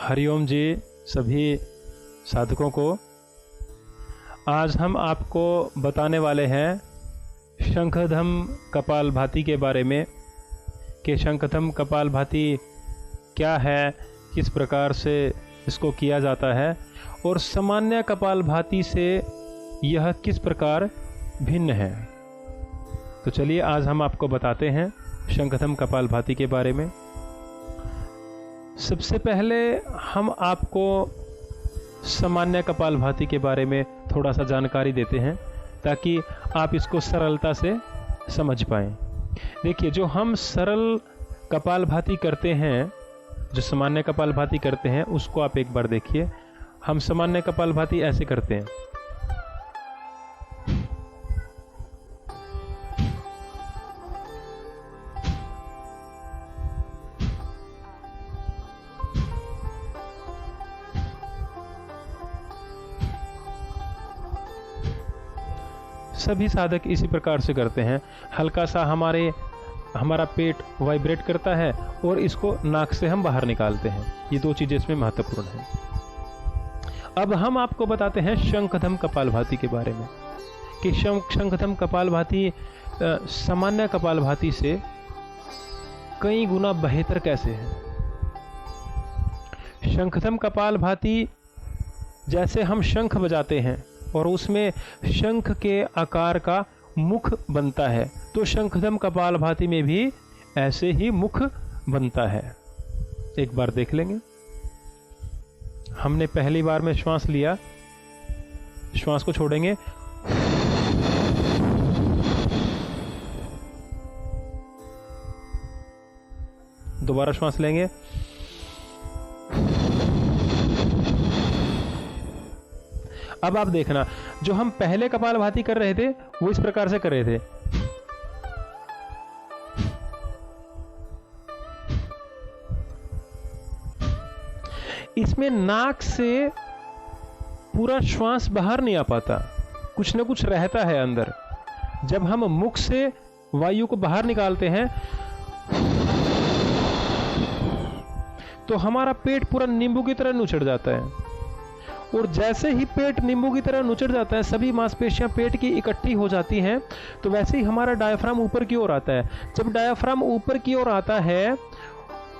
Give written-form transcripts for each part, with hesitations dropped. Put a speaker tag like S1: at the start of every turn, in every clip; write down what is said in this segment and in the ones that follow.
S1: हरिओम जी सभी साधकों को। आज हम आपको बताने वाले हैं शंखधम कपालभाति के बारे में कि शंखधम कपालभाति क्या है, किस प्रकार से इसको किया जाता है और सामान्य कपालभाति से यह किस प्रकार भिन्न है। तो चलिए आज हम आपको बताते हैं शंखधम कपालभाति के बारे में। सबसे पहले हम आपको सामान्य कपालभाति के बारे में थोड़ा सा जानकारी देते हैं ताकि आप इसको सरलता से समझ पाएं। देखिए, जो हम सरल कपालभाति करते हैं, जो सामान्य कपालभाति करते हैं, उसको आप एक बार देखिए। हम सामान्य कपालभाति ऐसे करते हैं। सभी साधक इसी प्रकार से करते हैं। हल्का सा हमारा पेट वाइब्रेट करता है और इसको नाक से हम बाहर निकालते हैं। ये दो चीजें इसमें महत्वपूर्ण हैं। अब हम आपको बताते हैं शंखधम कपालभाति के बारे में कि शंखधम कपालभाति सामान्य कपालभाति से कई गुना बेहतर कैसे है। शंखधम कपालभाति जैसे हम शंख बजाते हैं और उसमें शंख के आकार का मुख बनता है, तो शंखधम कपालभाति में भी ऐसे ही मुख बनता है। एक बार देख लेंगे। हमने पहली बार में श्वास लिया, श्वास को छोड़ेंगे, दोबारा श्वास लेंगे, अब आप देखना, जो हम पहले कपालभाति कर रहे थे वो इस प्रकार से कर रहे थे। इसमें नाक से पूरा श्वास बाहर नहीं आ पाता, कुछ ना कुछ रहता है अंदर। जब हम मुख से वायु को बाहर निकालते हैं तो हमारा पेट पूरा नींबू की तरह नुचड़ जाता है, और जैसे ही पेट नींबू की तरह नुचड़ जाता है, सभी मांसपेशियां पेट की इकट्ठी हो जाती हैं, तो वैसे ही हमारा डायफ्राम ऊपर की ओर आता है। जब डायफ्राम ऊपर की ओर आता है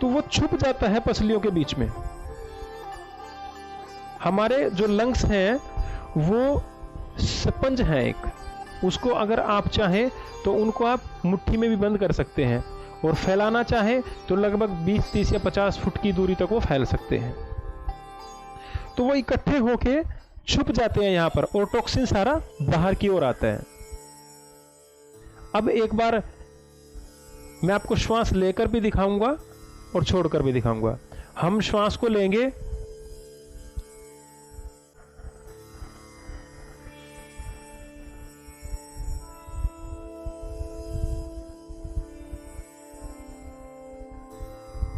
S1: तो वो छुप जाता है पसलियों के बीच में। हमारे जो लंग्स हैं वो स्पंज हैं एक, उसको अगर आप चाहें तो उनको आप मुट्ठी में भी बंद कर सकते हैं, और फैलाना चाहें तो लगभग 20, 30 या 50 फुट की दूरी तक वो फैल सकते हैं। तो वो इकट्ठे होके छुप जाते हैं यहां पर, और टॉक्सिन सारा बाहर की ओर आता है। अब एक बार मैं आपको श्वास लेकर भी दिखाऊंगा और छोड़कर भी दिखाऊंगा। हम श्वास को लेंगे,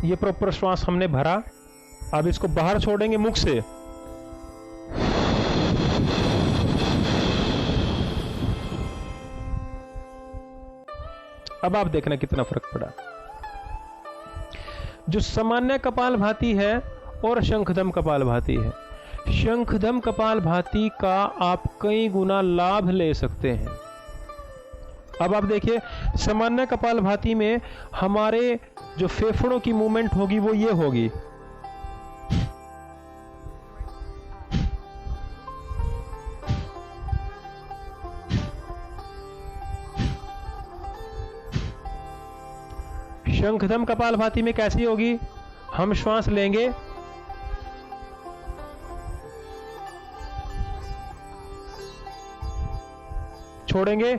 S1: ये प्रॉपर श्वास हमने भरा। अब इसको बाहर छोड़ेंगे मुख से, अब आप देखना कितना फर्क पड़ा। जो सामान्य कपालभाति है और शंखधम कपालभाति है, शंखधम कपालभाति का आप कई गुना लाभ ले सकते हैं। अब आप देखिए, सामान्य कपालभाति में हमारे जो फेफड़ों की मूवमेंट होगी वो ये होगी। शंखधम कपालभाति में कैसी होगी? हम श्वास लेंगे, छोड़ेंगे,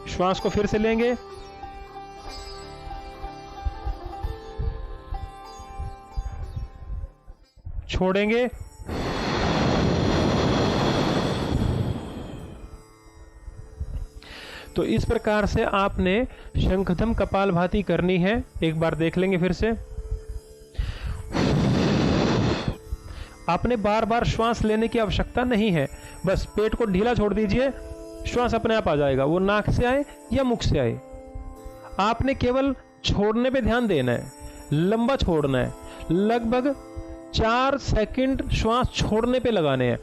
S1: श्वास को फिर से लेंगे, छोड़ेंगे, तो इस प्रकार से आपने शंखधम कपालभाति करनी है। एक बार देख लेंगे फिर से। आपने बार बार श्वास लेने की आवश्यकता नहीं है, बस पेट को ढीला छोड़ दीजिए, श्वास अपने आप आ जाएगा, वो नाक से आए या मुख से आए। आपने केवल छोड़ने पे ध्यान देना है, लंबा छोड़ना है, लगभग 4 सेकंड श्वास छोड़ने पे लगाने हैं।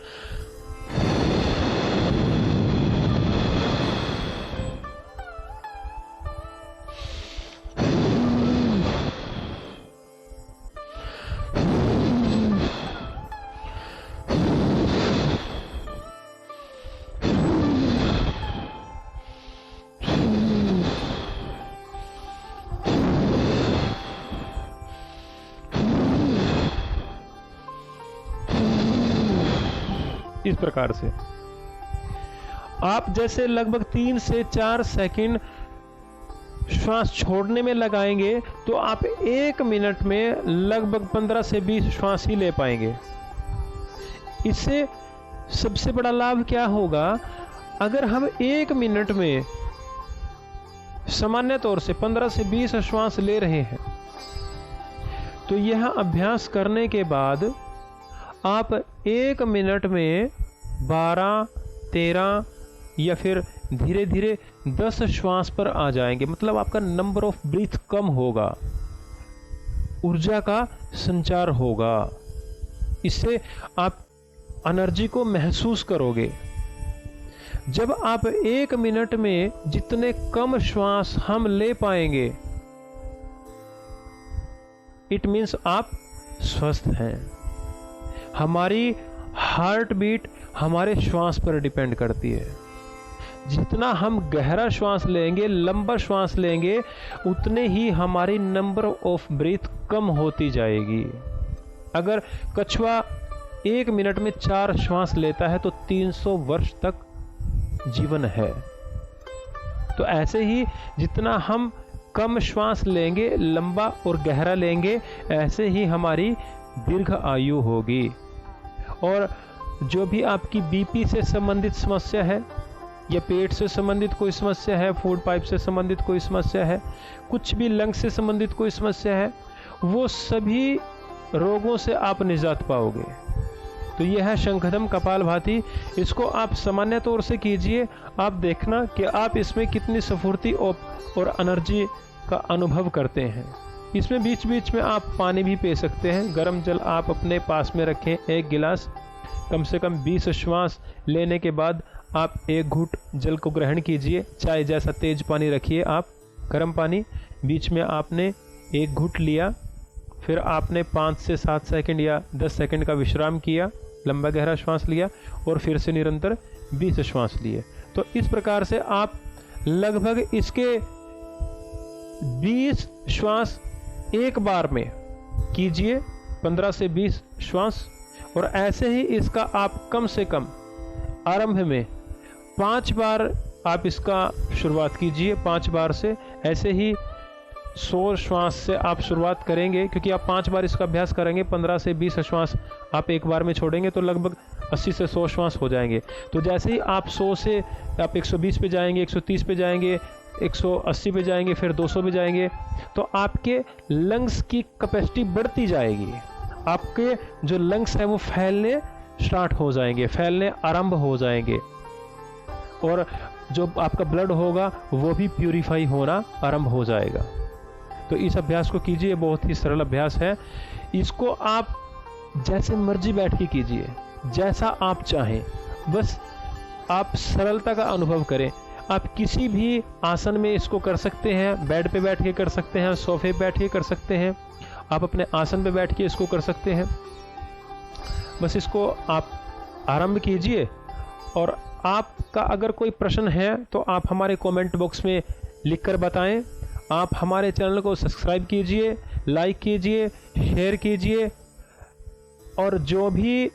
S1: इस प्रकार से आप जैसे लगभग 3 से 4 सेकंड श्वास छोड़ने में लगाएंगे तो आप 1 मिनट में लगभग 15 से 20 श्वास ही ले पाएंगे। इससे सबसे बड़ा लाभ क्या होगा, अगर हम 1 मिनट में सामान्य तौर से 15 से 20 श्वास ले रहे हैं तो यह अभ्यास करने के बाद आप 1 मिनट में 12, 13 या फिर धीरे धीरे 10 श्वास पर आ जाएंगे। मतलब आपका नंबर ऑफ ब्रीथ कम होगा, ऊर्जा का संचार होगा। इससे आप एनर्जी को महसूस करोगे। जब आप 1 मिनट में जितने कम श्वास हम ले पाएंगे, इट मीन्स आप स्वस्थ हैं। हमारी हार्ट बीट हमारे श्वास पर डिपेंड करती है। जितना हम गहरा श्वास लेंगे, लंबा श्वास लेंगे, उतने ही हमारी नंबर ऑफ ब्रीथ कम होती जाएगी। अगर कछुआ 1 मिनट में 4 श्वास लेता है तो 300 वर्ष तक जीवन है। तो ऐसे ही जितना हम कम श्वास लेंगे, लंबा और गहरा लेंगे, ऐसे ही हमारी दीर्घ आयु होगी। और जो भी आपकी बीपी से संबंधित समस्या है या पेट से संबंधित कोई समस्या है, फूड पाइप से संबंधित कोई समस्या है, कुछ भी लंग से संबंधित कोई समस्या है, वो सभी रोगों से आप निजात पाओगे। तो यह है शंखदम कपालभाति। इसको आप सामान्य तौर से कीजिए, आप देखना कि आप इसमें कितनी स्फूर्ति और एनर्जी का अनुभव करते हैं। इसमें बीच बीच में आप पानी भी पी सकते हैं। गर्म जल आप अपने पास में रखें, 1 गिलास। कम से कम 20 श्वास लेने के बाद आप 1 घूंट जल को ग्रहण कीजिए। चाय जैसा तेज पानी रखिए आप, गर्म पानी। बीच में आपने 1 घूंट लिया, फिर आपने 5 से 7 सेकंड या 10 सेकंड का विश्राम किया, लंबा गहरा श्वास लिया और फिर से निरंतर 20 श्वास लिए। तो इस प्रकार से आप लगभग इसके 20 श्वास एक बार में कीजिए, 15 से 20 श्वास। और ऐसे ही इसका आप कम से कम आरंभ में 5 बार आप इसका शुरुआत कीजिए, 5 बार से। ऐसे ही 100 श्वास से आप शुरुआत करेंगे, क्योंकि आप 5 बार इसका अभ्यास करेंगे। 15 से 20 श्वास आप एक बार में छोड़ेंगे तो लगभग 80 से 100 श्वास हो जाएंगे। तो जैसे ही आप 100 से आप 120 पे जाएंगे, 130 पे जाएंगे, 180 पे जाएंगे, फिर 200 पे जाएंगे, तो आपके लंग्स की कैपेसिटी बढ़ती जाएगी। आपके जो लंग्स हैं वो फैलने स्टार्ट हो जाएंगे, फैलने आरंभ हो जाएंगे, और जो आपका ब्लड होगा वो भी प्यूरिफाई होना आरंभ हो जाएगा। तो इस अभ्यास को कीजिए, बहुत ही सरल अभ्यास है। इसको आप जैसे मर्जी बैठ के कीजिए, जैसा आप चाहें, बस आप सरलता का अनुभव करें। आप किसी भी आसन में इसको कर सकते हैं, बेड पे बैठ के कर सकते हैं, सोफे पे बैठ के कर सकते हैं, आप अपने आसन पे बैठ के इसको कर सकते हैं। बस इसको आप आरंभ कीजिए। और आपका अगर कोई प्रश्न है तो आप हमारे कमेंट बॉक्स में लिखकर बताएं। आप हमारे चैनल को सब्सक्राइब कीजिए, लाइक कीजिए, शेयर कीजिए, और जो भी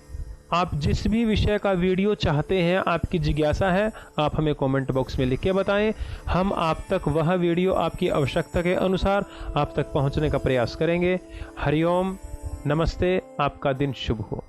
S1: आप जिस भी विषय का वीडियो चाहते हैं, आपकी जिज्ञासा है, आप हमें कमेंट बॉक्स में लिख के बताएं। हम आप तक वह वीडियो आपकी आवश्यकता के अनुसार आप तक पहुंचने का प्रयास करेंगे। हरिओम, नमस्ते, आपका दिन शुभ हो।